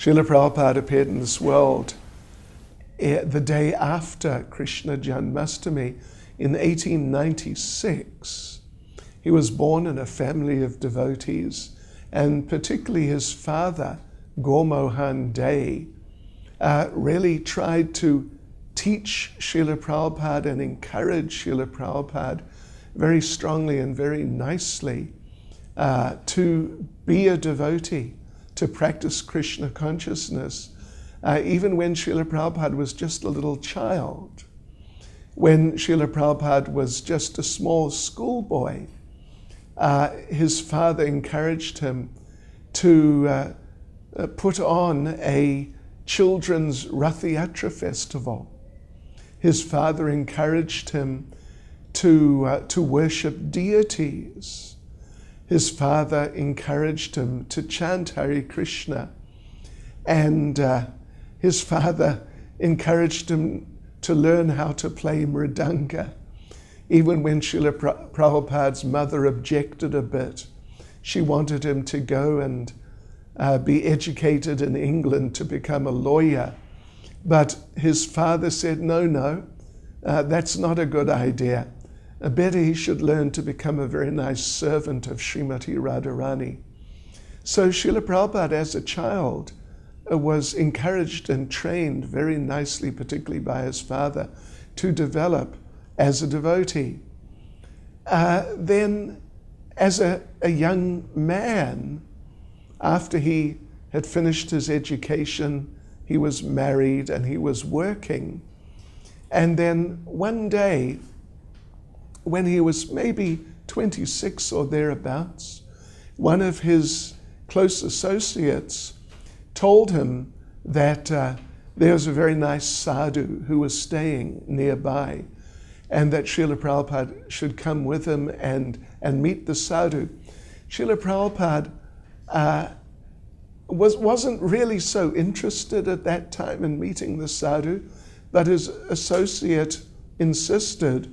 Srila Prabhupada appeared in this world the day after Krishna Janmashtami in 1896. He was born in a family of devotees, and particularly his father, Gormohan Dey, really tried to teach Srila Prabhupada and encourage Srila Prabhupada very strongly and very nicely to be a devotee, to practice Krishna consciousness, even when Srila Prabhupada was just a little child. When Srila Prabhupada was just a small schoolboy, his father encouraged him to put on a children's Rath Yatra festival. His father encouraged him to worship deities. His father encouraged him to chant Hare Krishna. And his father encouraged him to learn how to play mridanga. Even when Srila Prabhupada's mother objected a bit, she wanted him to go and be educated in England to become a lawyer. But his father said, no, that's not a good idea. Better he should learn to become a very nice servant of Srimati Radharani. So Srila Prabhupada, as a child, was encouraged and trained very nicely, particularly by his father, to develop as a devotee. Then, as a young man, after he had finished his education, he was married and he was working. And then one day, when he was maybe 26 or thereabouts, one of his close associates told him that there was a very nice sadhu who was staying nearby, and that Srila Prabhupada should come with him and meet the sadhu. Srila Prabhupada wasn't really so interested at that time in meeting the sadhu, but his associate insisted.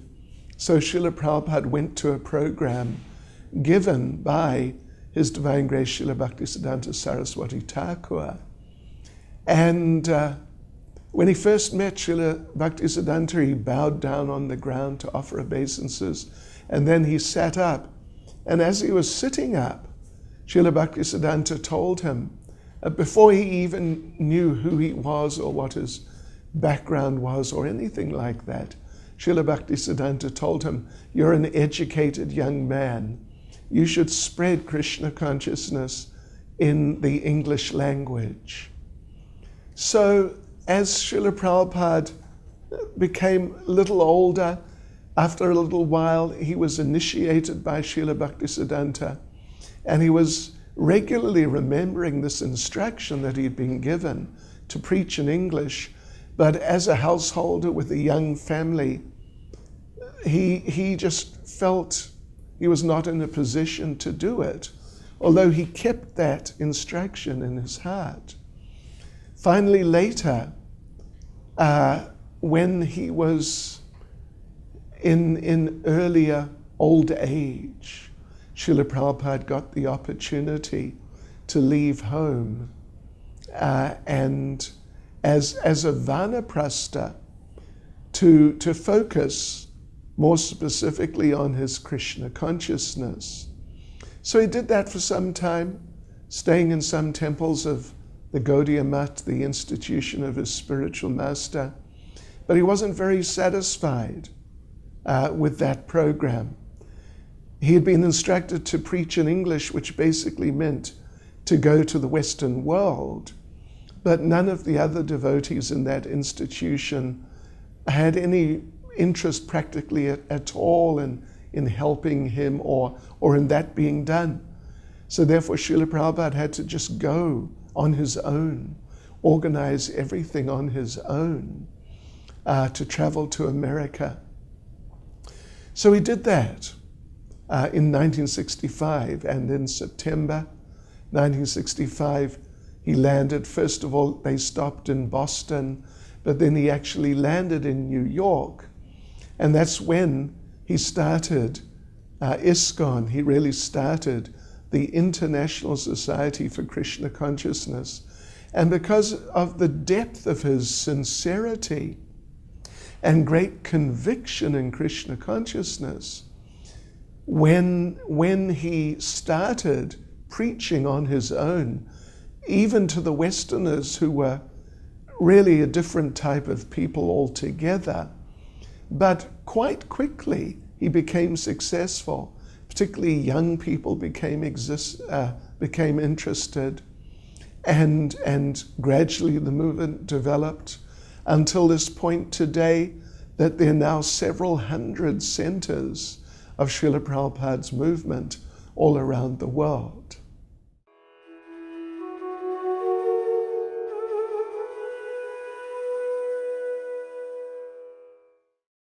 So Srila Prabhupada went to a program given by His Divine Grace Srila Bhaktisiddhanta Saraswati Thakur. And when he first met Srila Bhaktisiddhanta, he bowed down on the ground to offer obeisances, and then he sat up. And as he was sitting up, Srila Bhaktisiddhanta told him, before he even knew who he was or what his background was or anything like that, Srila Bhaktisiddhanta told him, "You're an educated young man. You should spread Krishna consciousness in the English language." So as Srila Prabhupada became a little older, after a little while, he was initiated by Srila Bhaktisiddhanta, and he was regularly remembering this instruction that he'd been given to preach in English. But as a householder with a young family, he just felt he was not in a position to do it, although he kept that instruction in his heart. Finally, later, when he was in earlier old age, Srila Prabhupada got the opportunity to leave home and as a vanaprastha to focus more specifically on his Krishna consciousness. So he did that for some time, staying in some temples of the Gaudiya Math, the institution of his spiritual master. But he wasn't very satisfied with that program. He had been instructed to preach in English, which basically meant to go to the Western world. But none of the other devotees in that institution had any interest practically at all in helping him or in that being done. So therefore Srila Prabhupada had to just go on his own, organize everything on his own, to travel to America. So he did that in 1965, and in September 1965 he landed. First of all, they stopped in Boston, but then he actually landed in New York. And that's when he started ISKCON. He really started the International Society for Krishna Consciousness. And because of the depth of his sincerity and great conviction in Krishna consciousness, when he started preaching on his own, even to the Westerners who were really a different type of people altogether, but quite quickly he became successful. Particularly young people became interested, and gradually the movement developed until this point today that there are now several hundred centers of Srila Prabhupada's movement all around the world.